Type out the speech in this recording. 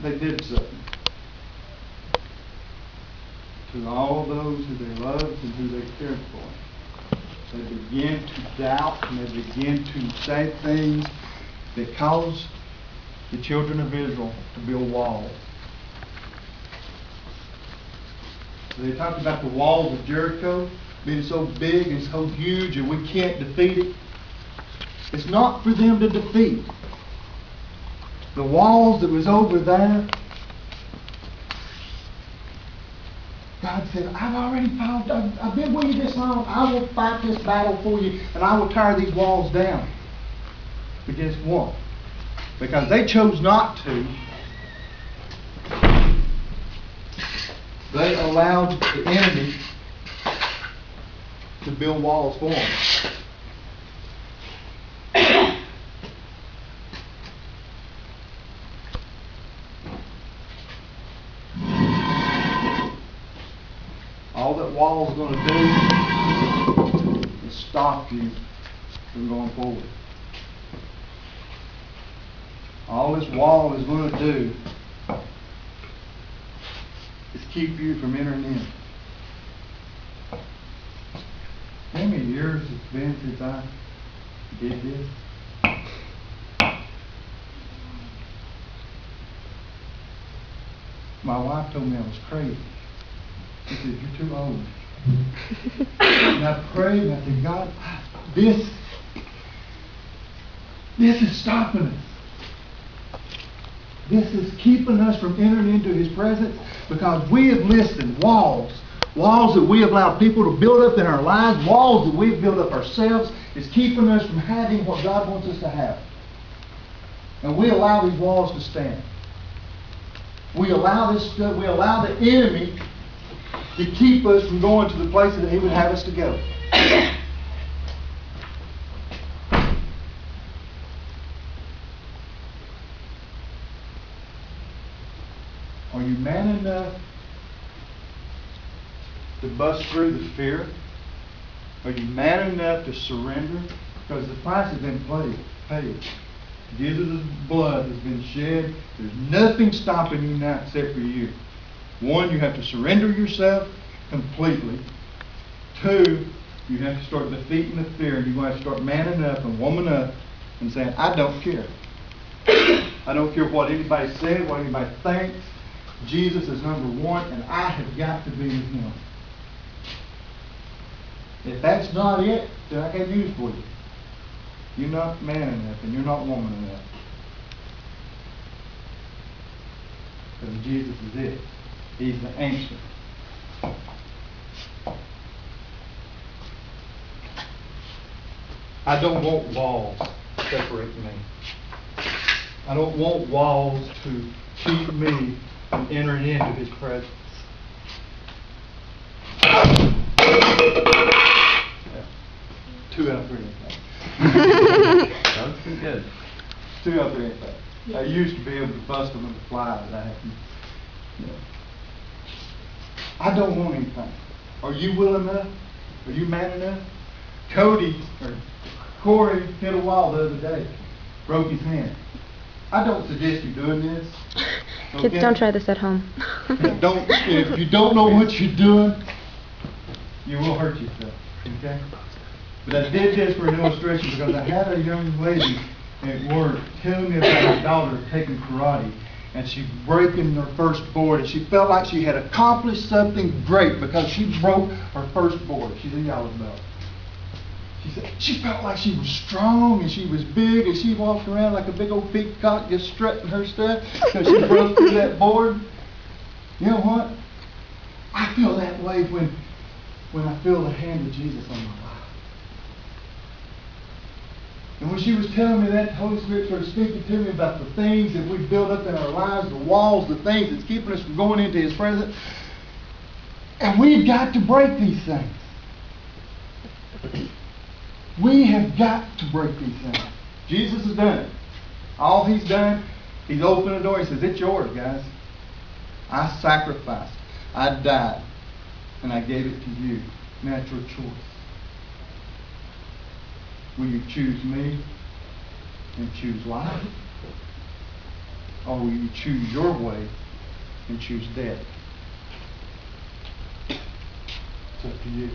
they did something to all those who they loved and who they cared for. They began to doubt and they began to say things that caused the children of Israel to build walls. They talked about the walls of Jericho being so big and so huge and we can't defeat it. It's not for them to defeat. The walls that was over there, God said, I've already fought. I've been with you this long. I will fight this battle for you and I will tear these walls down. But guess what? Because they chose not to, they allowed the enemy to build walls for them. All that wall is going to do is stop you from going forward. All this wall is going to do is keep you from entering in. How many years it's been since I did this? My wife told me I was crazy. She said, you're too old. And I prayed and I said, God, this is stopping us. This is keeping us from entering into His presence because we have listened. Walls that we have allowed people to build up in our lives, walls that we've built up ourselves, is keeping us from having what God wants us to have. And we allow these walls to stand. We allow the enemy to keep us from going to the places that He would have us to go. Are you man enough to bust through the fear? Are you man enough to surrender? Because the price has been paid. Jesus' blood has been shed. There's nothing stopping you now except for you. One, you have to surrender yourself completely. Two, you have to start defeating the fear. You're going to have to start manning up and woman up and saying, I don't care. I don't care what anybody says, what anybody thinks. Jesus is number one, and I have got to be with Him. If that's not it, then I got news for you. You're not man enough, and you're not woman enough. Because Jesus is it. He's the answer. I don't want walls separating me. I don't want walls to keep me from entering into His presence. Yeah. 2 out of 3. That's pretty good. 2 out of 3. I used to be able to bust them with the flies. I don't want anything. Are you willing enough? Are you man enough? Corey hit a wall the other day. Broke his hand. I don't suggest you doing this. Okay? Kids, don't try this at home. If you don't know what you're doing, you will hurt yourself. Okay? But I did this for an illustration because I had a young lady at work telling me about her daughter taking karate. And she's breaking her first board, and she felt like she had accomplished something great because she broke her first board. She's a yellow belt. She said she felt like she was strong and she was big, and she walked around like a big old peacock just strutting her stuff because she broke through that board. You know what? I feel that way when I feel the hand of Jesus on my life. And when she was telling me that, the Holy Spirit started speaking to me about the things that we build up in our lives, the walls, the things that's keeping us from going into His presence. And we've got to break these things. We have got to break these things. Jesus has done it. All He's done, He's opened the door. He says, it's yours, guys. I sacrificed. I died. And I gave it to you. Now it's your choice. Will you choose me and choose life? or will you choose your way and choose death? It's up to you.